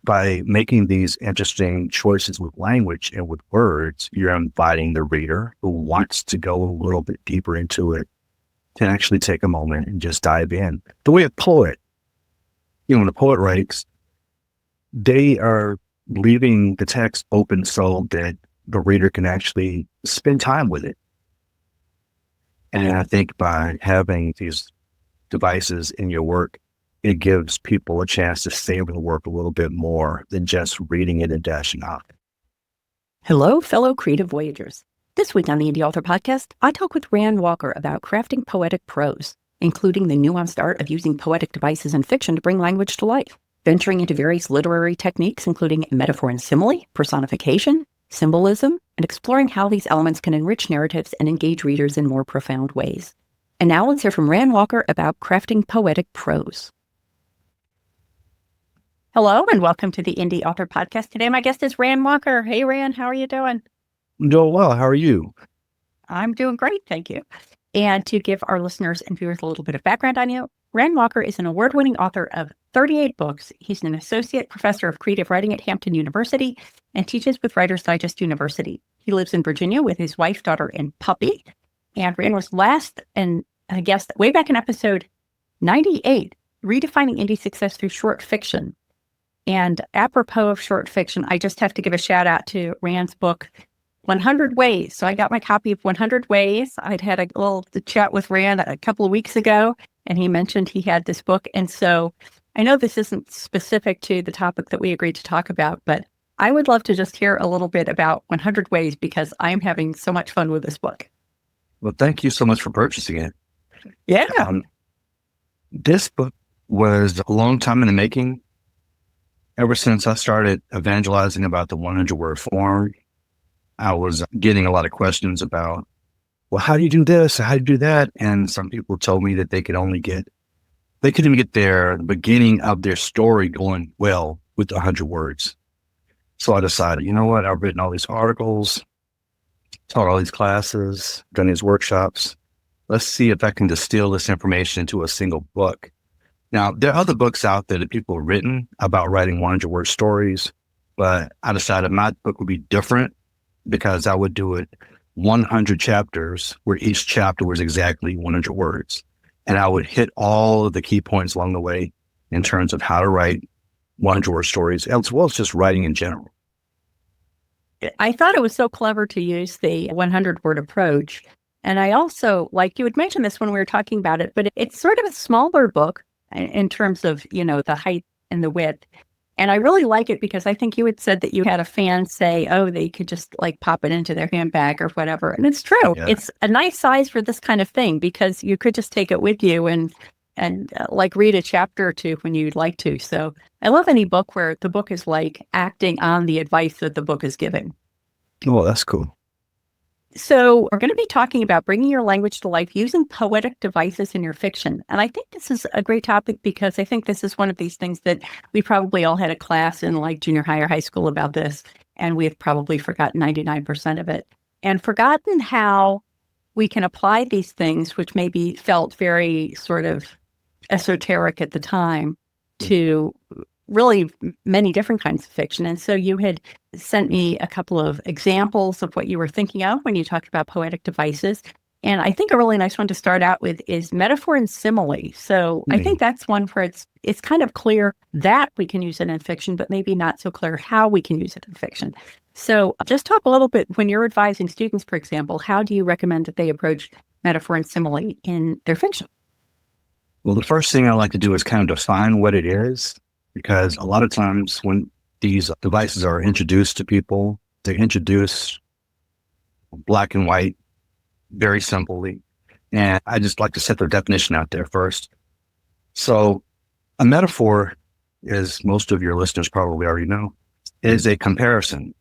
by making these interesting choices with language and with words, you're inviting the reader who wants to go a little bit deeper into it to actually take a moment and just dive in. The way a poet, when a poet writes, they are leaving the text open so that the reader can actually spend time with it. And I think by having these devices in your work, it gives people a chance to savor the work a little bit more than just reading it and dashing off. Hello, fellow creative voyagers. This week on the Indie Author Podcast, I talk with Rand Walker about crafting poetic prose, including the nuanced art of using poetic devices in fiction to bring language to life, venturing into various literary techniques, including metaphor and simile, personification, symbolism, and exploring how these elements can enrich narratives and engage readers in more profound ways. And now let's hear from Rand Walker about crafting poetic prose. Hello, and welcome to the Indie Author Podcast. Today, my guest is Rand Walker. Hey, Rand, how are you doing? I'm doing well. How are you? I'm doing great, thank you. And to give our listeners and viewers a little bit of background on you, Rand Walker is an award-winning author of 38 books. He's an associate professor of creative writing at Hampton University and teaches with Writers Digest University. He lives in Virginia with his wife, daughter, and puppy. And Rand was last and a guest way back in episode 98, Redefining Indie Success Through Short Fiction. And apropos of short fiction, I just have to give a shout out to Rand's book, 100 Ways. So I got my copy of 100 Ways. I'd had a little chat with Rand a couple of weeks ago, and he mentioned he had this book. And so I know this isn't specific to the topic that we agreed to talk about, but I would love to just hear a little bit about 100 Ways because I'm having so much fun with this book. Well, thank you so much for purchasing it. Yeah. This book was a long time in the making. Ever since I started evangelizing about the 100-word form, I was getting a lot of questions about, well, how do you do this? How do you do that? And some people told me that they couldn't even get the beginning of their story going well with 100 words. So I decided, you know what? I've written all these articles, taught all these classes, done these workshops. Let's see if I can distill this information into a single book. Now, there are other books out there that people have written about writing 100-word stories, but I decided my book would be different because I would do it 100 chapters where each chapter was exactly 100 words. And I would hit all of the key points along the way in terms of how to write 100-word stories, as well as just writing in general. I thought it was so clever to use the 100-word approach. And I also, like you had mentioned this when we were talking about it, but it's sort of a smaller book in terms of, the height and the width. And I really like it because I think you had said that you had a fan say, oh, they could just like pop it into their handbag or whatever. And it's true. Yeah. It's a nice size for this kind of thing because you could just take it with you and like read a chapter or two when you'd like to. So I love any book where the book is like acting on the advice that the book is giving. Oh, that's cool. So we're going to be talking about bringing your language to life using poetic devices in your fiction. And I think this is a great topic because I think this is one of these things that we probably all had a class in like junior high or high school about this, and we have probably forgotten 99% of it and forgotten how we can apply these things, which maybe felt very sort of esoteric at the time, to really many different kinds of fiction. And so you had sent me a couple of examples of what you were thinking of when you talked about poetic devices. And I think a really nice one to start out with is metaphor and simile. So I think that's one where it's kind of clear that we can use it in fiction, but maybe not so clear how we can use it in fiction. So just talk a little bit, when you're advising students, for example, how do you recommend that they approach metaphor and simile in their fiction? Well, the first thing I like to do is kind of define what it is, because a lot of times when these devices are introduced to people, they're introduced black and white, very simply. And I just like to set the definition out there first. So a metaphor, as most of your listeners probably already know, is a comparison,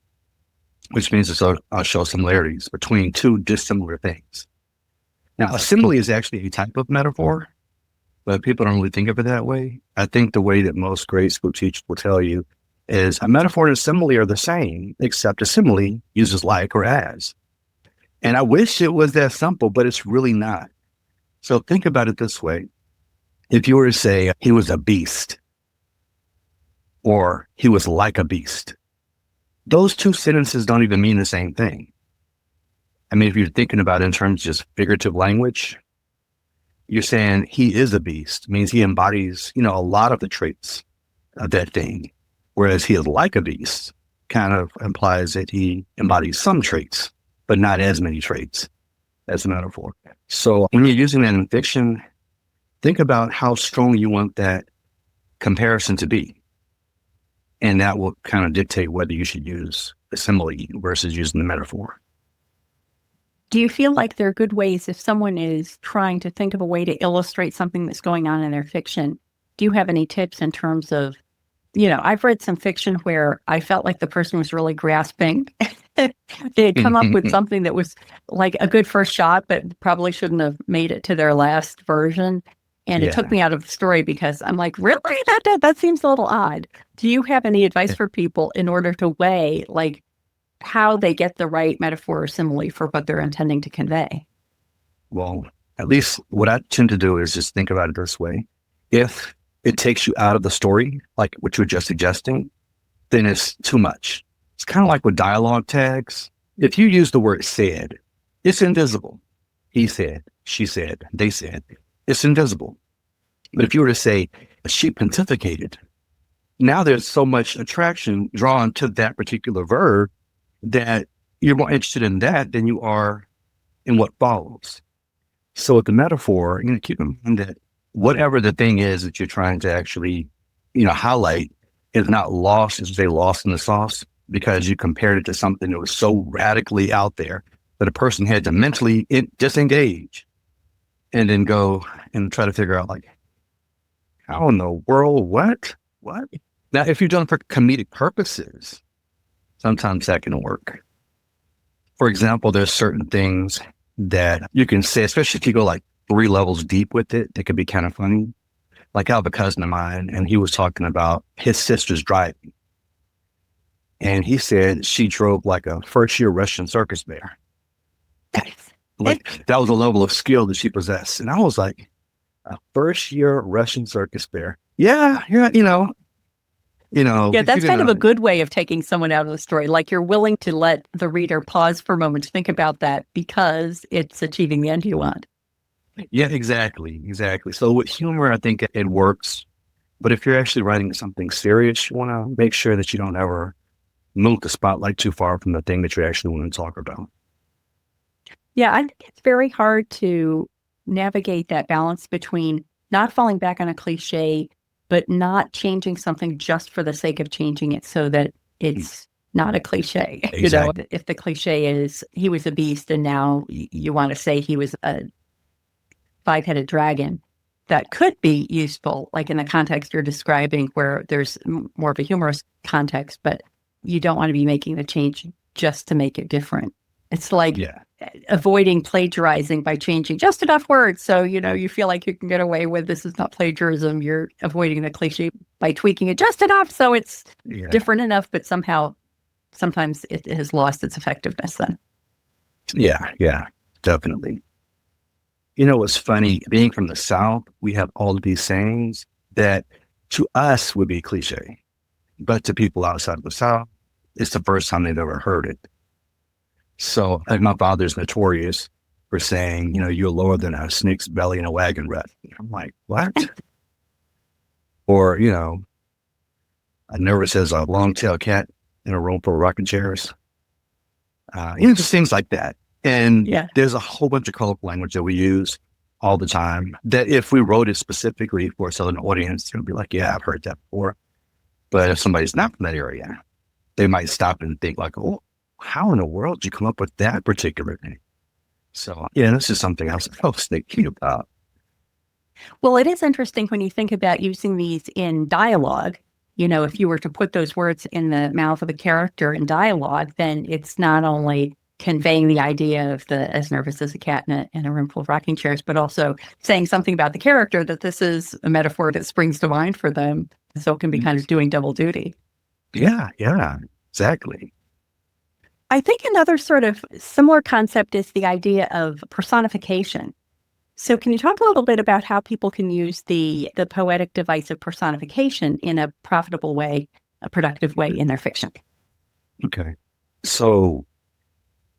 which means I'll show similarities between two dissimilar things. Now, a simile is actually a type of metaphor, but people don't really think of it that way. I think the way that most grade school teachers will tell you is a metaphor and a simile are the same, except a simile uses like or as. And I wish it was that simple, but it's really not. So think about it this way. If you were to say he was a beast, or he was like a beast. Those two sentences don't even mean the same thing. I mean, if you're thinking about it in terms of just figurative language, you're saying he is a beast, means he embodies, a lot of the traits of that thing. Whereas he is like a beast kind of implies that he embodies some traits, but not as many traits as a metaphor. So when you're using that in fiction, think about how strong you want that comparison to be. And that will kind of dictate whether you should use the simile versus using the metaphor. Do you feel like there are good ways if someone is trying to think of a way to illustrate something that's going on in their fiction? Do you have any tips in terms of, I've read some fiction where I felt like the person was really grasping. They had come up with something that was like a good first shot, but probably shouldn't have made it to their last version. And it took me out of the story because I'm like, really? That seems a little odd. Do you have any advice for people in order to weigh like how they get the right metaphor or simile for what they're intending to convey? Well, at least what I tend to do is just think about it this way. If it takes you out of the story, like what you were just suggesting, then it's too much. It's kind of like with dialogue tags. If you use the word said, it's invisible. He said, she said, they said. It's invisible. But if you were to say, she pontificated, now there's so much attraction drawn to that particular verb that you're more interested in that than you are in what follows. So with the metaphor, keep in mind that whatever the thing is that you're trying to actually, highlight is not lost, as they lost in the sauce, because you compared it to something that was so radically out there that a person had to mentally disengage and then go and try to figure out, like, how in the world, what? Now, if you've done it for comedic purposes, sometimes that can work. For example, there's certain things that you can say, especially if you go like 3 levels deep with it, that could be kind of funny. Like I have a cousin of mine, and he was talking about his sister's driving. And he said she drove like a first-year Russian circus bear. Like that was a level of skill that she possessed. And I was like, a first-year Russian circus bear. Yeah, that's kind of a good way of taking someone out of the story. Like you're willing to let the reader pause for a moment to think about that because it's achieving the end you want. Yeah, exactly. So with humor, I think it works. But if you're actually writing something serious, you want to make sure that you don't ever move the spotlight too far from the thing that you actually want to talk about. Yeah, I think it's very hard to navigate that balance between not falling back on a cliche, but not changing something just for the sake of changing it so that it's not a cliche. Exactly. If the cliche is he was a beast and now you want to say he was a 5-headed dragon, that could be useful, like in the context you're describing where there's more of a humorous context, but you don't want to be making the change just to make it different. It's like avoiding plagiarizing by changing just enough words. So, you feel like you can get away with this is not plagiarism. You're avoiding the cliche by tweaking it just enough so it's different enough, but sometimes it has lost its effectiveness then. Yeah, definitely. What's funny, being from the South, we have all of these sayings that to us would be cliche, but to people outside of the South, it's the first time they've ever heard it. So like my father's notorious for saying, you're lower than a snake's belly in a wagon rut. I'm like, what? Or, I never says a long-tailed cat in a room full of rocking chairs. Just things like that. And there's a whole bunch of colorful language that we use all the time that if we wrote it specifically for a Southern audience, they'll be like, yeah, I've heard that before. But if somebody's not from that area, they might stop and think like, oh, how in the world did you come up with that particular thing? So, this is something else I was thinking about. Well, it is interesting when you think about using these in dialogue. If you were to put those words in the mouth of a character in dialogue, then it's not only conveying the idea of the as nervous as a cat in a room full of rocking chairs, but also saying something about the character that this is a metaphor that springs to mind for them. So it can be kind of doing double duty. Yeah, exactly. I think another sort of similar concept is the idea of personification. So can you talk a little bit about how people can use the poetic device of personification in a profitable way, a productive way in their fiction? Okay. So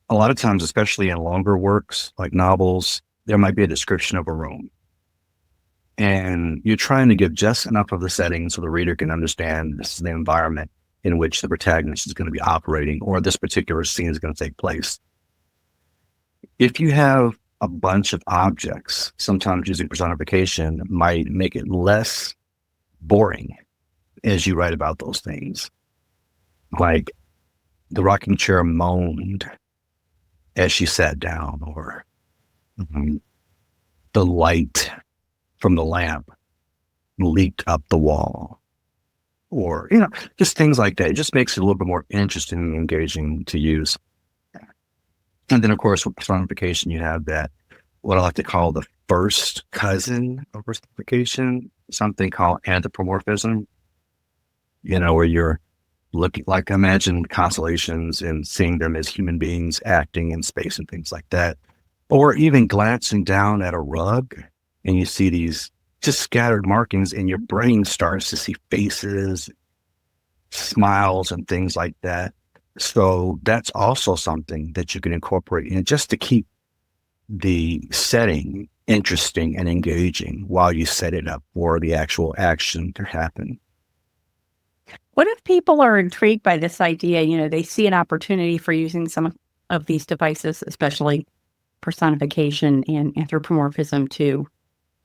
a lot of times, especially in longer works like novels, there might be a description of a room. And you're trying to give just enough of the setting so the reader can understand this is the environment in which the protagonist is going to be operating, or this particular scene is going to take place. If you have a bunch of objects, sometimes using personification might make it less boring as you write about those things. Like the rocking chair moaned as she sat down, or the light from the lamp leaked up the wall, or, just things like that. It just makes it a little bit more interesting and engaging to use. And then, of course, with personification, you have that, what I like to call the first cousin of personification, something called anthropomorphism, where you're looking, like, imagine constellations and seeing them as human beings acting in space and things like that. Or even glancing down at a rug and you see these just scattered markings, and your brain starts to see faces, smiles, and things like that. So that's also something that you can incorporate in, just to keep the setting interesting and engaging while you set it up for the actual action to happen. What if people are intrigued by this idea? They see an opportunity for using some of these devices, especially personification and anthropomorphism, to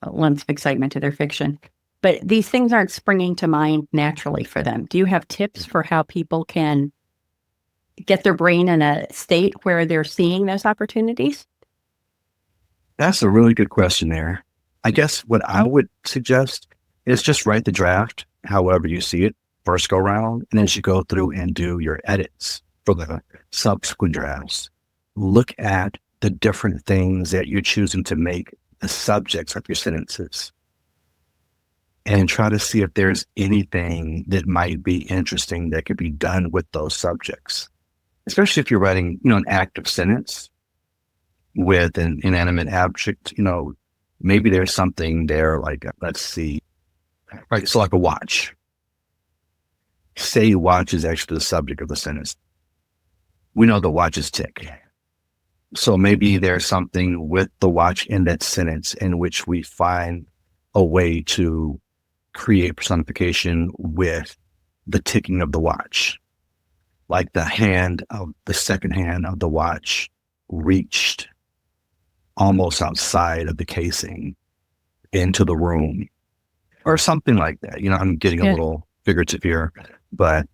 lend some excitement to their fiction. But these things aren't springing to mind naturally for them. Do you have tips for how people can get their brain in a state where they're seeing those opportunities? That's a really good question there. I guess what I would suggest is just write the draft however you see it first go round. And as you go through and do your edits for the subsequent drafts, look at the different things that you're choosing to make the subjects of your sentences, and try to see if there's anything that might be interesting that could be done with those subjects. Especially if you're writing, an active sentence with an inanimate object, maybe there's something there, like, let's see, right? So like a watch. Say watch is actually the subject of the sentence. We know the watches tick. So maybe there's something with the watch in that sentence in which we find a way to create personification with the ticking of the watch. Like the second hand of the watch reached almost outside of the casing into the room, or something like that. I'm getting a little figurative here, but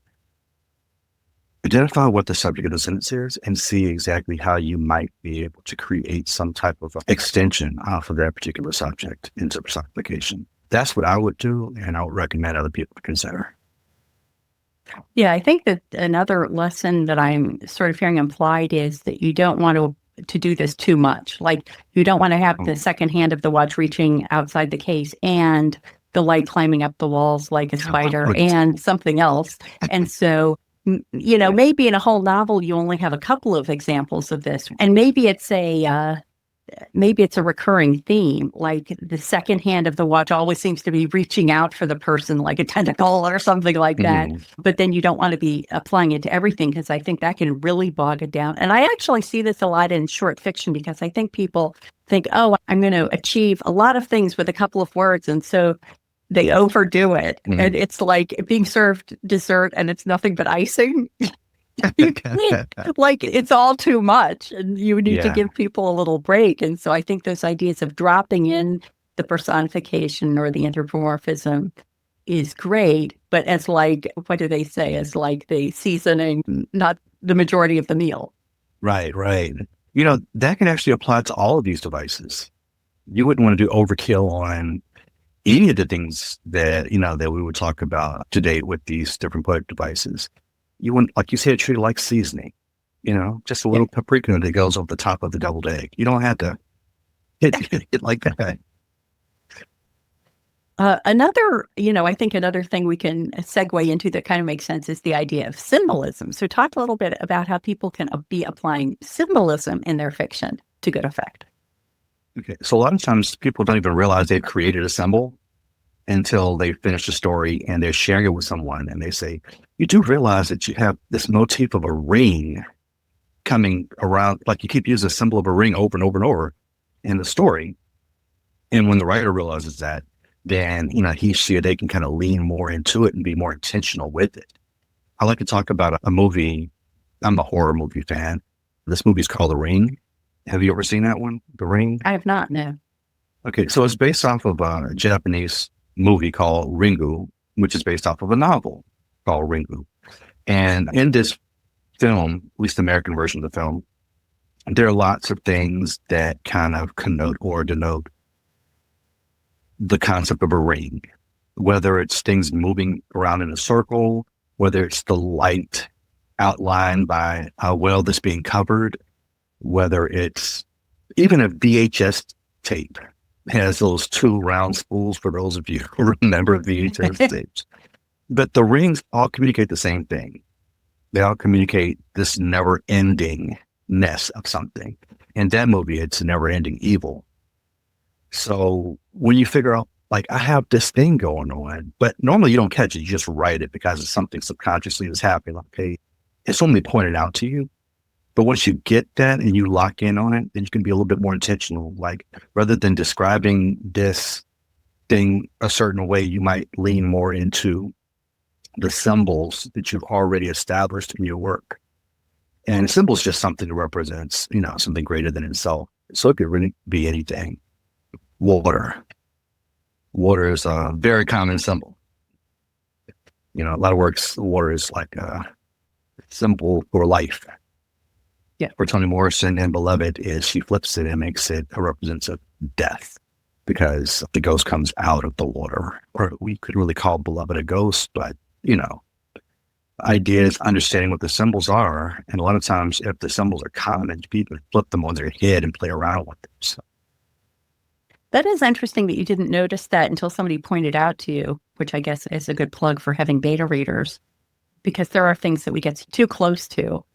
identify what the subject of the sentence is and see exactly how you might be able to create some type of extension off of that particular subject into personification. That's what I would do, and I would recommend other people to consider. Yeah, I think that another lesson that I'm sort of hearing implied is that you don't want to do this too much. Like, you don't want to have the second hand of the watch reaching outside the case and the light climbing up the walls like a spider and something else. And so, maybe in a whole novel, you only have a couple of examples of this. And maybe it's a recurring theme, like the second hand of the watch always seems to be reaching out for the person like a tentacle or something like that. But then you don't want to be applying it to everything, because I think that can really bog it down. And I actually see this a lot in short fiction, because I think people think, oh, I'm going to achieve a lot of things with a couple of words. And so they overdo it. And it's like being served dessert and it's nothing but icing. Like, it's all too much, and you need to give people a little break. And so I think those ideas of dropping in the personification or the anthropomorphism is great, but as like, what do they say, as like the seasoning, not the majority of the meal. Right. That can actually apply to all of these devices. You wouldn't want to do overkill on any of the things that, that we would talk about today with these different poetic devices. You wouldn't, like you said, treat it like seasoning, just a little paprika that goes over the top of the deviled egg. You don't have to hit it like that. I think another thing we can segue into that kind of makes sense is the idea of symbolism. So talk a little bit about how people can be applying symbolism in their fiction to good effect. Okay. So a lot of times people don't even realize they've created a symbol until they finish the story and they're sharing it with someone and they say, you do realize that you have this motif of a ring coming around, like you keep using a symbol of a ring over and over and over in the story. And when the writer realizes that, then, he, she, or they can kind of lean more into it and be more intentional with it. I like to talk about a movie. I'm a horror movie fan. This movie is called The Ring. Have you ever seen that one? The Ring? I have not, no. Okay, so it's based off of a Japanese movie called Ringu, which is based off of a novel called Ringu. And in this film, at least the American version of the film, there are lots of things that kind of connote or denote the concept of a ring, whether it's things moving around in a circle, whether it's the light outlined by a well that's being covered, whether it's even a VHS tape has those two round spools for those of you who remember VHS tapes. But the rings all communicate the same thing. They all communicate this never-endingness of something. In that movie, it's never-ending evil. So when you figure out, like, I have this thing going on, but normally you don't catch it. You just write it because it's something subconsciously that's happening. Like, hey, it's only pointed out to you. But once you get that and you lock in on it, then you can be a little bit more intentional. Like, rather than describing this thing a certain way, you might lean more into the symbols that you've already established in your work. And a symbol is just something that represents, something greater than itself. So it could really be anything. Water. Water is a very common symbol. A lot of works, water is like a symbol for life. Yeah. For Toni Morrison and Beloved is she flips it and makes it a representative of death because the ghost comes out of the water. Or we could really call Beloved a ghost, but idea is understanding what the symbols are. And a lot of times if the symbols are common, people flip them on their head and play around with them. So. That is interesting that you didn't notice that until somebody pointed out to you, which I guess is a good plug for having beta readers, because there are things that we get too close to.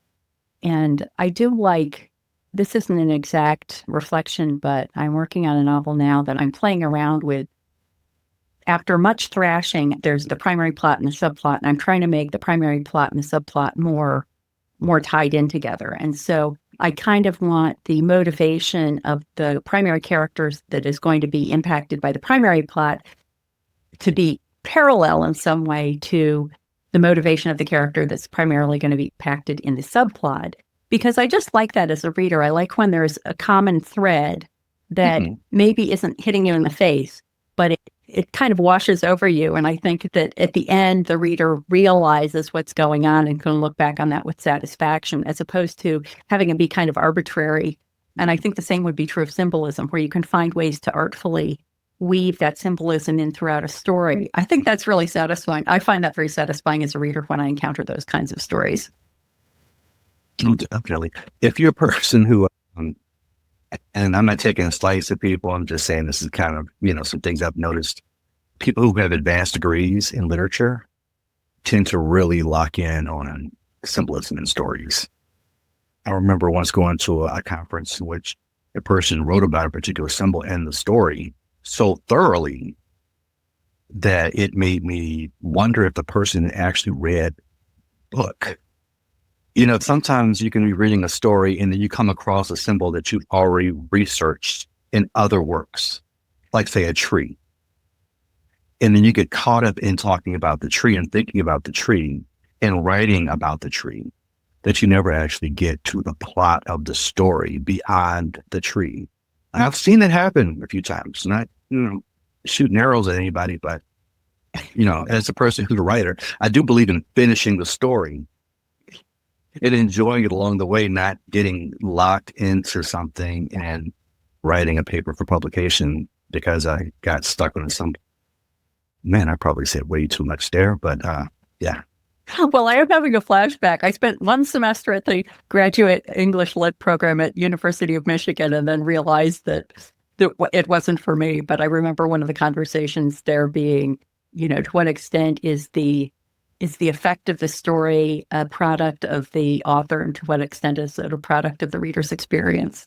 And I do like, this isn't an exact reflection, but I'm working on a novel now that I'm playing around with. After much thrashing, there's the primary plot and the subplot, and I'm trying to make the primary plot and the subplot more tied in together. And so I kind of want the motivation of the primary characters that is going to be impacted by the primary plot to be parallel in some way to the motivation of the character that's primarily going to be impacted in the subplot. Because I just like that as a reader. I like when there's a common thread that maybe isn't hitting you in the face, but it kind of washes over you. And I think that at the end, the reader realizes what's going on and can look back on that with satisfaction, as opposed to having it be kind of arbitrary. And I think the same would be true of symbolism, where you can find ways to artfully weave that symbolism in throughout a story. I think that's really satisfying. I find that very satisfying as a reader when I encounter those kinds of stories. Oh, definitely. If you're a person who, and I'm not taking a slice of people, I'm just saying this is kind of, some things I've noticed. People who have advanced degrees in literature tend to really lock in on symbolism in stories. I remember once going to a conference in which a person wrote about a particular symbol in the story so thoroughly that it made me wonder if the person actually read the book. Sometimes you can be reading a story and then you come across a symbol that you've already researched in other works, like say a tree. And then you get caught up in talking about the tree and thinking about the tree and writing about the tree, that you never actually get to the plot of the story beyond the tree. I've seen it happen a few times, not, shooting arrows at anybody, but, as a person who's a writer, I do believe in finishing the story and enjoying it along the way, not getting locked into something and writing a paper for publication because I got stuck on some. Man, I probably said way too much there, but yeah. Well, I am having a flashback. I spent one semester at the graduate English Lit program at University of Michigan and then realized that it wasn't for me. But I remember one of the conversations there being, to what extent is the effect of the story a product of the author, and to what extent is it a product of the reader's experience?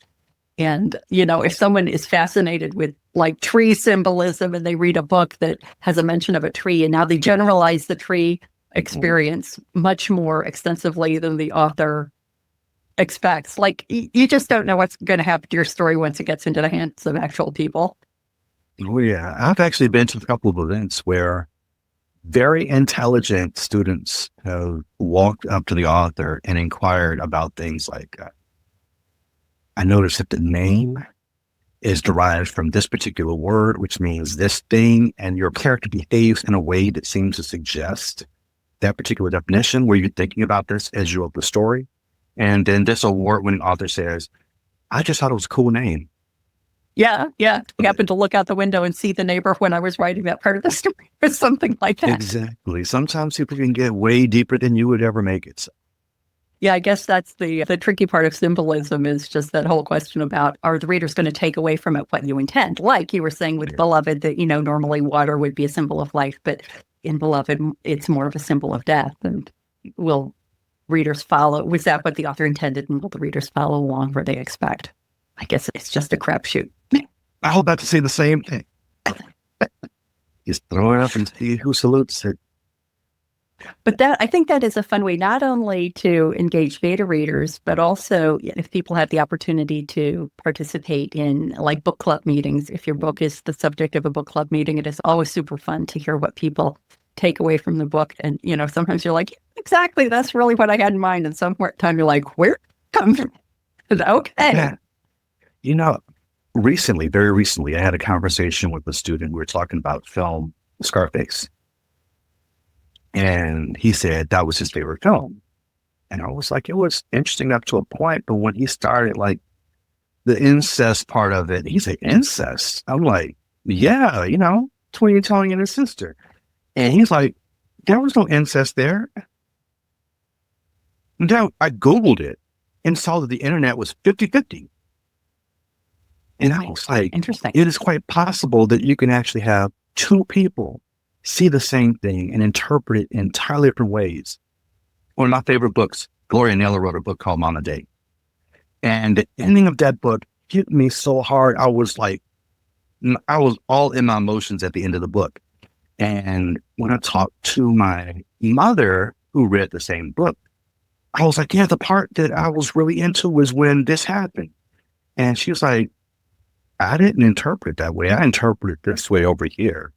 And, you know, if someone is fascinated with like tree symbolism and they read a book that has a mention of a tree and now they generalize the tree experience much more extensively than the author expects. Like, you just don't know what's going to happen to your story once it gets into the hands of actual people. Oh, yeah. I've actually been to a couple of events where very intelligent students have walked up to the author and inquired about things like, I noticed that the name is derived from this particular word, which means this thing, and your character behaves in a way that seems to suggest that particular definition. Were you thinking about this as you wrote the story? And then this award-winning author says, I just thought it was a cool name. Yeah. I happened to look out the window and see the neighbor when I was writing that part of the story or something like that. Exactly. Sometimes people can get way deeper than you would ever make it. Yeah, I guess that's the tricky part of symbolism, is just that whole question about, are the readers going to take away from it what you intend? Like you were saying with Beloved, that, you know, normally water would be a symbol of life, but in Beloved, it's more of a symbol of death. And will readers follow? Was that what the author intended? And will the readers follow along where they expect? I guess it's just a crapshoot. I was about to say the same thing. Just throw it up and see who salutes it. But I think that is a fun way, not only to engage beta readers, but also if people have the opportunity to participate in like book club meetings. If your book is the subject of a book club meeting, it is always super fun to hear what people take away from the book. And, you know, sometimes you're like, exactly, that's really what I had in mind. And sometimes you're like, where comes from? Okay. Yeah. You know, very recently, I had a conversation with a student. We were talking about film Scarface. And he said that was his favorite film. And I was like, it was interesting up to a point. But when he started like the incest part of it, he said, incest? I'm like, yeah, you know, twin Tony and his sister. And he's like, there was no incest there. Now I Googled it and saw that the internet was 50-50. And I was like, interesting. It is quite possible that you can actually have two people see the same thing and interpret it in entirely different ways. One of my favorite books, Gloria Naylor wrote a book called Mama Day. And the ending of that book hit me so hard. I was all in my emotions at the end of the book. And when I talked to my mother, who read the same book, I was like, yeah, the part that I was really into was when this happened. And she was like, I didn't interpret that way. I interpreted this way over here.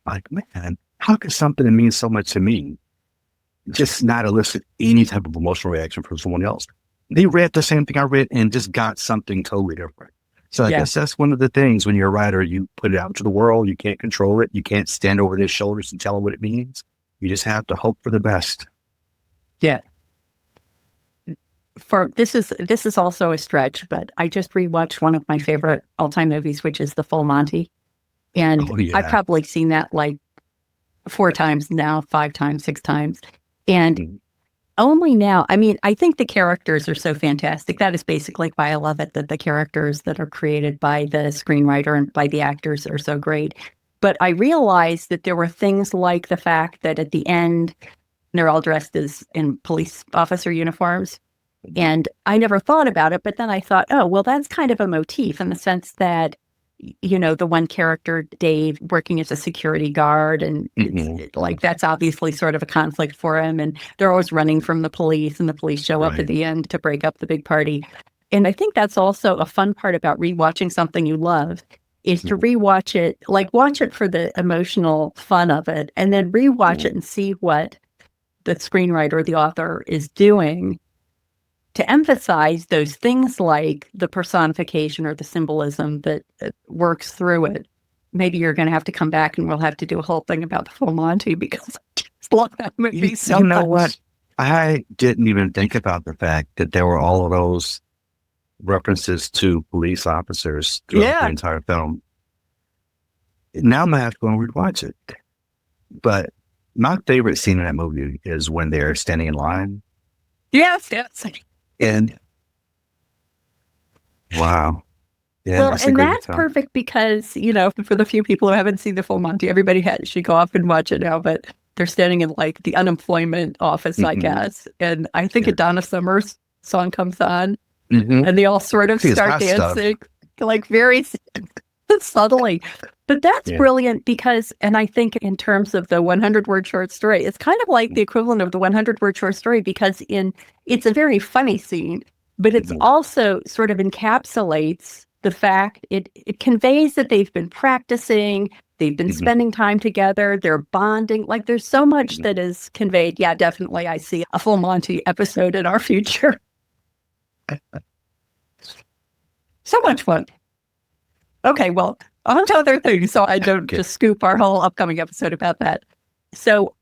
Like, man, how could something that means so much to me just not elicit any type of emotional reaction from someone else? They read the same thing I read and just got something totally different. So I guess that's one of the things when you're a writer, you put it out to the world, you can't control it. You can't stand over their shoulders and tell them what it means. You just have to hope for the best. Yeah. This is also a stretch, but I just rewatched one of my favorite all-time movies, which is The Full Monty. And I've probably seen that like 4 times now, 5 times, 6 times. And only now, I mean, I think the characters are so fantastic. That is basically why I love it, that the characters that are created by the screenwriter and by the actors are so great. But I realized that there were things like the fact that at the end, they're all dressed as in police officer uniforms. And I never thought about it, but then I thought, oh, well, that's kind of a motif in the sense that, you know, the one character, Dave, working as a security guard, and like that's obviously sort of a conflict for him. And they're always running from the police, and the police show up at the end to break up the big party. And I think that's also a fun part about rewatching something you love, is to rewatch it, like watch it for the emotional fun of it, and then rewatch it and see what the screenwriter or the author is doing to emphasize those things like the personification or the symbolism that works through it. Maybe you're going to have to come back and we'll have to do a whole thing about The Full Monty, because I just love that movie so much. You know what? I didn't even think about the fact that there were all of those references to police officers throughout the entire film. Now I'm going to have to go and rewatch it. But my favorite scene in that movie is when they're standing in line. Yes. And wow. Yeah, well, and that's perfect because, you know, for the few people who haven't seen The Full Monty, everybody should go off and watch it now, but they're standing in like the unemployment office, I guess. And I think a Donna Summers song comes on. and they all sort of start dancing, like very subtly. But that's brilliant because, and I think in terms of the 100-word short story, it's kind of like the equivalent of the 100-word short story because it's a very funny scene, but it's also sort of encapsulates the fact it conveys that they've been practicing, they've been spending time together, they're bonding. Like there's so much that is conveyed. Yeah, definitely. I see a full Monty episode in our future. So much fun. Okay, well, on to other things so I don't just scoop our whole upcoming episode about that. So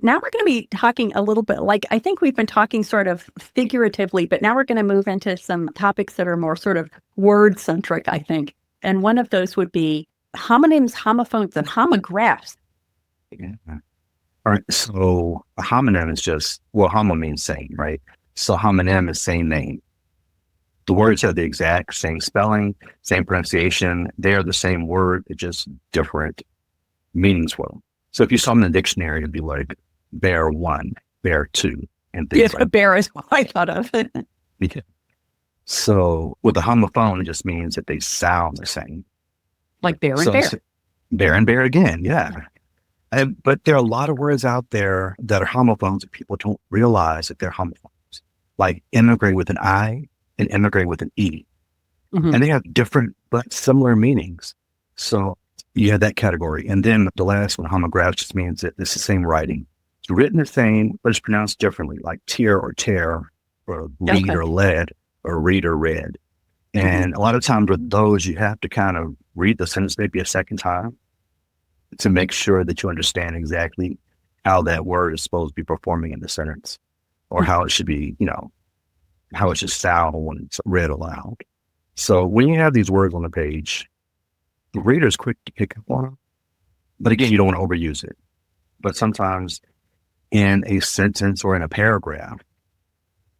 now we're going to be talking a little bit, like I think we've been talking sort of figuratively, but now we're going to move into some topics that are more sort of word-centric, I think. And one of those would be homonyms, homophones, and homographs. All right, so a homonym is just, well, homo means same, right? So homonym is same name. The words have the exact same spelling, same pronunciation. They are the same word, it's just different meanings for them. So if you saw them in the dictionary, it'd be like bear one, bear two, and things like that. Bear is what I thought of. Yeah. So with the homophone, it just means that they sound the same. Like bear and bear. Bear and bear again, yeah. But there are a lot of words out there that are homophones that people don't realize that they're homophones. Like immigrate with an I and immigrate with an E. And they have different but similar meanings. So you have that category. And then the last one, homographs, just means that it's the same writing. It's written the same, but it's pronounced differently, like tear or tear, or read or led, or read or read. And a lot of times with those, you have to kind of read the sentence maybe a second time to make sure that you understand exactly how that word is supposed to be performing in the sentence, or how it should be, how it should sound when it's read aloud. So when you have these words on the page, the reader is quick to pick up on them. But again, you don't want to overuse it. But sometimes in a sentence or in a paragraph,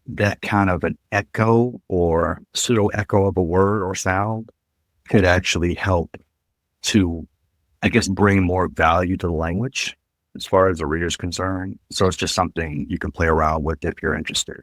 that kind of an echo or pseudo echo of a word or sound could actually help to, I guess, bring more value to the language as far as the reader's concerned. So it's just something you can play around with if you're interested.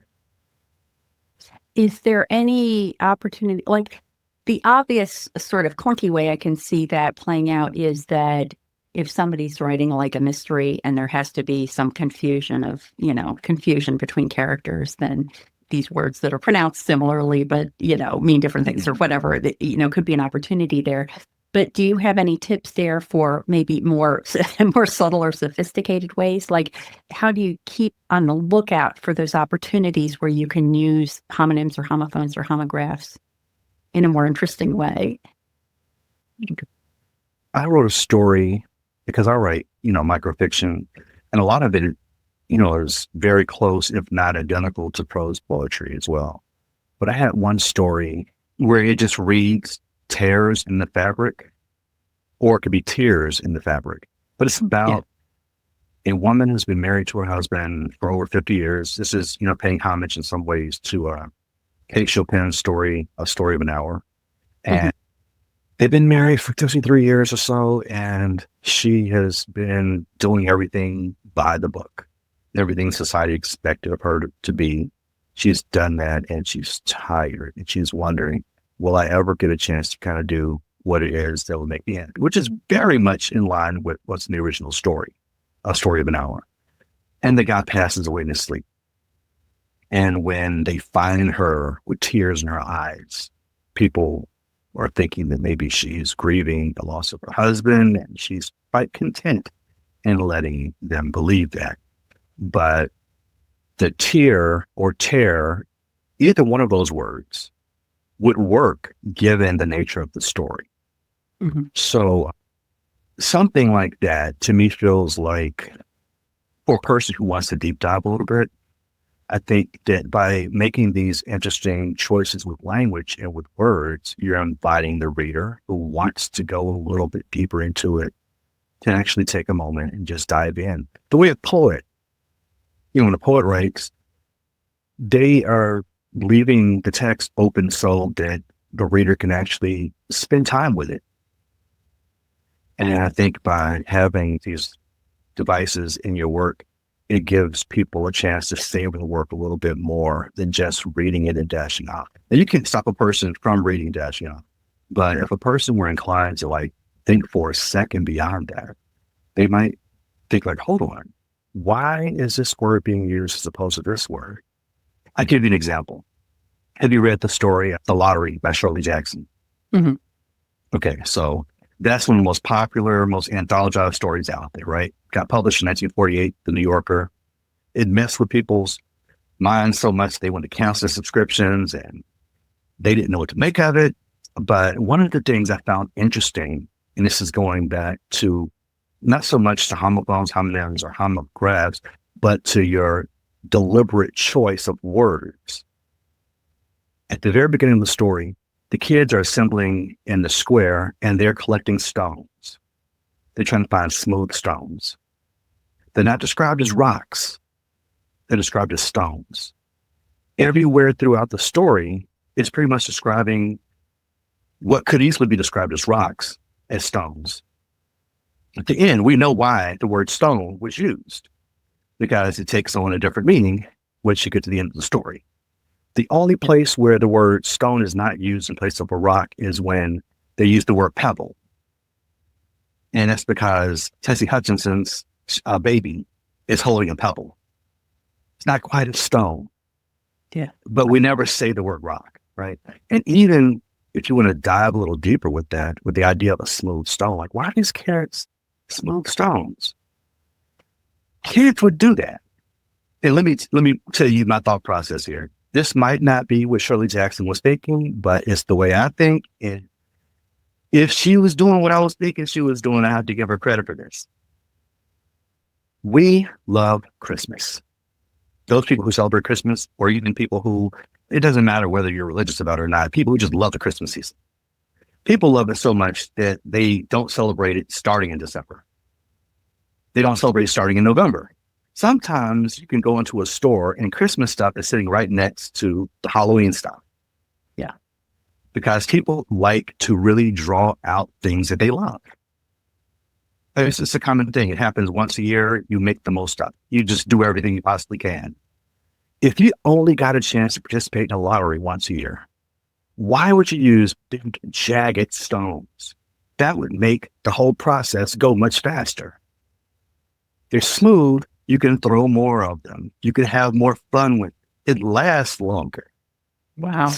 Is there any opportunity, like the obvious sort of clunky way I can see that playing out is that if somebody's writing like a mystery and there has to be some confusion between characters, then these words that are pronounced similarly, but, mean different things or whatever, could be an opportunity there. But do you have any tips there for maybe more subtle or sophisticated ways? Like, how do you keep on the lookout for those opportunities where you can use homonyms or homophones or homographs in a more interesting way? I wrote a story because I write, microfiction, and a lot of it, is very close, if not identical, to prose poetry as well. But I had one story where it just reads tears in the fabric, or it could be tears in the fabric. But it's about a woman who's been married to her husband for over 50 years. This is, paying homage in some ways to Kate Chopin's story, A Story of an Hour. And they've been married for 53 years or so, and she has been doing everything by the book, everything society expected of her to be. She's done that, and she's tired, and she's wondering, will I ever get a chance to kind of do what it is that will make me happy? Which is very much in line with what's in the original story, A Story of an Hour. And the guy passes away in his sleep. And when they find her with tears in her eyes, people are thinking that maybe she's grieving the loss of her husband, and she's quite content in letting them believe that. But the tear or tear, either one of those words, would work given the nature of the story. So something like that to me feels like, for a person who wants to deep dive a little bit, I think that by making these interesting choices with language and with words, you're inviting the reader who wants to go a little bit deeper into it to actually take a moment and just dive in. The way a poet, when a poet writes, they are leaving the text open so that the reader can actually spend time with it. And I think by having these devices in your work, it gives people a chance to savor the work a little bit more than just reading it and dashing off. And you can stop a person from reading and dashing off. But if a person were inclined to like think for a second beyond that, they might think like, hold on, why is this word being used as opposed to this word? I'll give you an example. Have you read the story The Lottery by Shirley Jackson? Mm-hmm. Okay, so that's one of the most popular, most anthologized stories out there, right? Got published in 1948, The New Yorker. It messed with people's minds so much they wanted to cancel their subscriptions and they didn't know what to make of it. But one of the things I found interesting, and this is going back to not so much to homophones, homonyms, or homographs, but to your deliberate choice of words. At the very beginning of the story, the kids are assembling in the square and they're collecting stones. They're trying to find smooth stones. They're not described as rocks. They're described as stones. Everywhere throughout the story, it's pretty much describing what could easily be described as rocks as stones. At the end, we know why the word stone was used, because it takes on a different meaning once you get to the end of the story. The only place where the word stone is not used in place of a rock is when they use the word pebble. And that's because Tessie Hutchinson's baby is holding a pebble. It's not quite a stone. Yeah. But we never say the word rock, right? And even if you want to dive a little deeper with that, with the idea of a smooth stone, like why are these carrots smooth stones? Kids would do that. And let me tell you my thought process here. This might not be what Shirley Jackson was thinking, but it's the way I think. And if she was doing what I was thinking she was doing, I have to give her credit for this. We love Christmas. Those people who celebrate Christmas, or even people who, it doesn't matter whether you're religious about it or not, people who just love the Christmas season. People love it so much that they don't celebrate it starting in December. They don't celebrate it starting in November. Sometimes you can go into a store and Christmas stuff is sitting right next to the Halloween stuff. Yeah. Because people like to really draw out things that they love. It's just a common thing. It happens once a year. You make the most of it. You just do everything you possibly can. If you only got a chance to participate in a lottery once a year, why would you use big, jagged stones? That would make the whole process go much faster. They're smooth. You can throw more of them. You can have more fun with it. It lasts longer. Wow.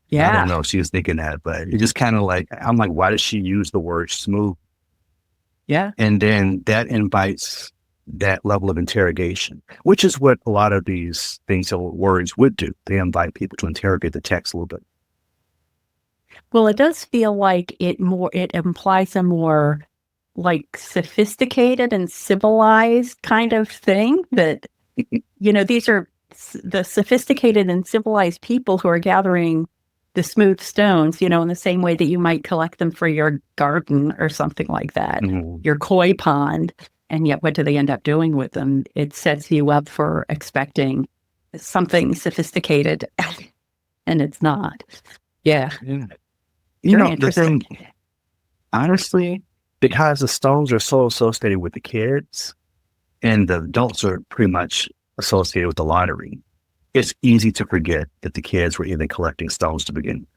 Yeah. I don't know if she was thinking that, but it just kind of like, I'm like, why does she use the word smooth? Yeah. And then that invites that level of interrogation, which is what a lot of these things or words would do. They invite people to interrogate the text a little bit. Well, it does feel like it implies a more like sophisticated and civilized kind of thing that, these are the sophisticated and civilized people who are gathering the smooth stones, in the same way that you might collect them for your garden or something like that, your koi pond. And yet what do they end up doing with them? It sets you up for expecting something sophisticated and it's not. Yeah. The thing, honestly, because the stones are so associated with the kids and the adults are pretty much associated with the lottery, it's easy to forget that the kids were even collecting stones to begin with.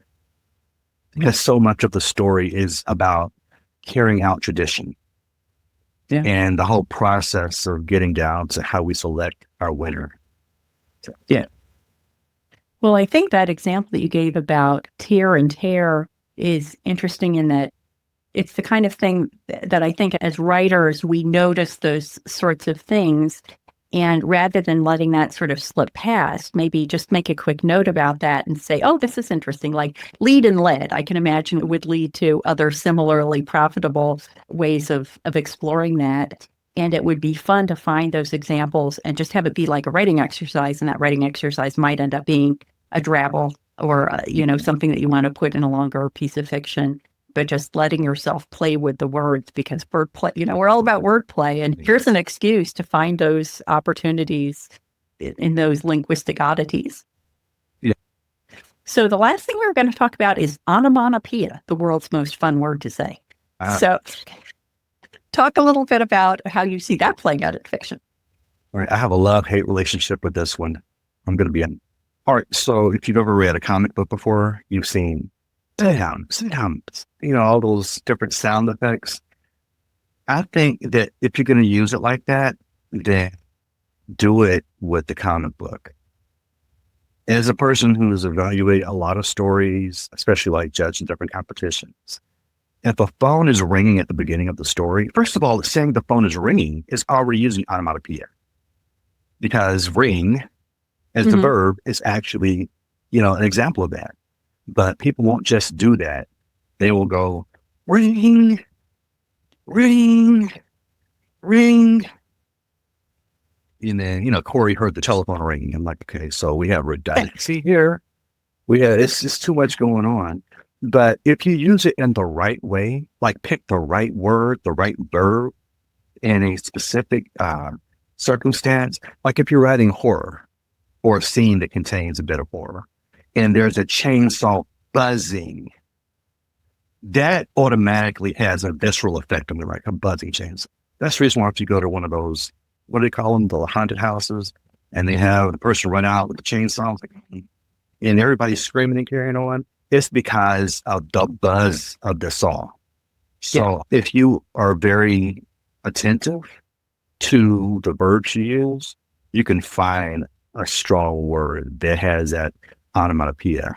Because so much of the story is about carrying out tradition. Yeah. And the whole process of getting down to how we select our winner. So, yeah. Well, I think that example that you gave about tear and tear is interesting in that it's the kind of thing that I think as writers, we notice those sorts of things. And rather than letting that sort of slip past, maybe just make a quick note about that and say, oh, this is interesting. Like lead and lead, I can imagine it would lead to other similarly profitable ways of exploring that. And it would be fun to find those examples and just have it be like a writing exercise. And that writing exercise might end up being a drabble or, something that you want to put in a longer piece of fiction. But just letting yourself play with the words, because wordplay, we're all about wordplay. And here's an excuse to find those opportunities in those linguistic oddities. Yeah. So the last thing we're going to talk about is onomatopoeia, the world's most fun word to say. So talk a little bit about how you see that playing out in fiction. All right, I have a love-hate relationship with this one. I'm going to be in. All right, so if you've ever read a comic book before, you've seen sit down, all those different sound effects. I think that if you're going to use it like that, then do it with the comic book. As a person who's evaluated a lot of stories, especially like judging different competitions, if a phone is ringing at the beginning of the story, first of all, saying the phone is ringing is already using onomatopoeia, because ring as the verb is actually, an example of that. But people won't just do that. They will go ring, ring, ring. And then, Corey heard the telephone ringing. I'm like, okay, so we have redundancy here. It's just too much going on. But if you use it in the right way, like pick the right word, the right verb in a specific circumstance, like if you're writing horror or a scene that contains a bit of horror and there's a chainsaw buzzing, that automatically has a visceral effect on the right, a buzzing chainsaw. That's the reason why if you go to one of those, what do they call them, the haunted houses, and they have the person run out with the chainsaw, and everybody's screaming and carrying on, it's because of the buzz of the saw. So if you are very attentive to the verbs you use, you can find a strong word that has that onomatopoeia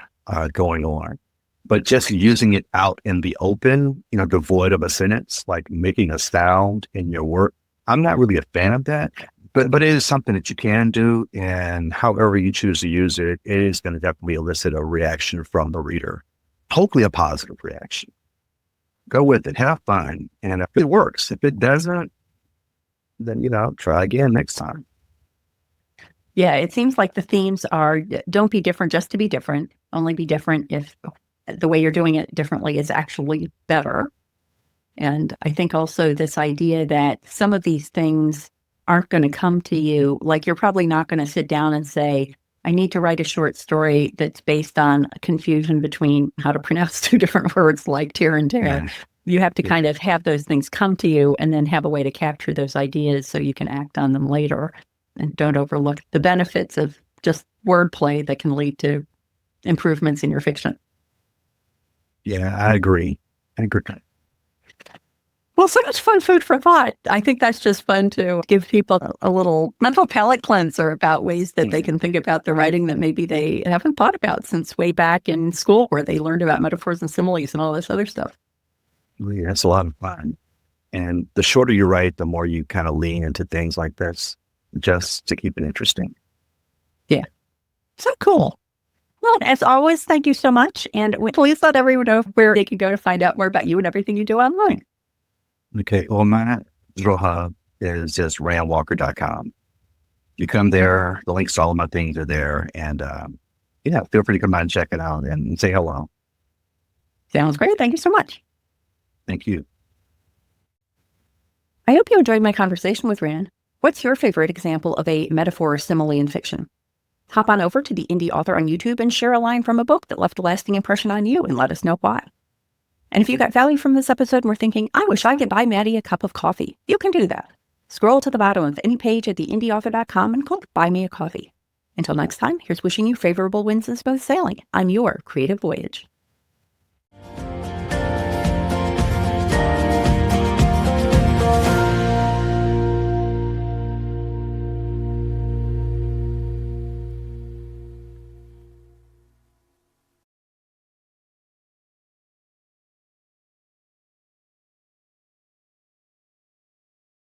going on. But just using it out in the open, devoid of a sentence, like making a sound in your work, I'm not really a fan of that. But it is something that you can do, and however you choose to use it, it is going to definitely elicit a reaction from the reader. Hopefully a positive reaction. Go with it, have fun, and if it works, if it doesn't, then, try again next time. Yeah, it seems like the themes are don't be different just to be different. Only be different if the way you're doing it differently is actually better. And I think also this idea that some of these things aren't going to come to you, like you're probably not going to sit down and say, I need to write a short story that's based on a confusion between how to pronounce two different words like tear and tear. Yeah. You have to kind of have those things come to you and then have a way to capture those ideas so you can act on them later. And don't overlook the benefits of just wordplay that can lead to improvements in your fiction. Yeah, I agree. Well, so much fun food for thought. I think that's just fun to give people a little mental palate cleanser about ways that they can think about the writing that maybe they haven't thought about since way back in school where they learned about metaphors and similes and all this other stuff. Yeah, it's a lot of fun. And the shorter you write, the more you kind of lean into things like this, just to keep it interesting. Yeah. So cool. Well, as always, thank you so much. And please let everyone know where they can go to find out more about you and everything you do online. Okay. Well, my digital hub is just randwalker.com. You come there, the links to all of my things are there. And feel free to come by and check it out and say hello. Sounds great. Thank you so much. Thank you. I hope you enjoyed my conversation with Rand. What's your favorite example of a metaphor or simile in fiction? Hop on over to the Indie Author on YouTube and share a line from a book that left a lasting impression on you and let us know why. And if you got value from this episode and were thinking, I wish I could buy Matty a cup of coffee, you can do that. Scroll to the bottom of any page at theindyauthor.com and click Buy Me a Coffee. Until next time, here's wishing you favorable winds in smooth sailing on your creative voyage.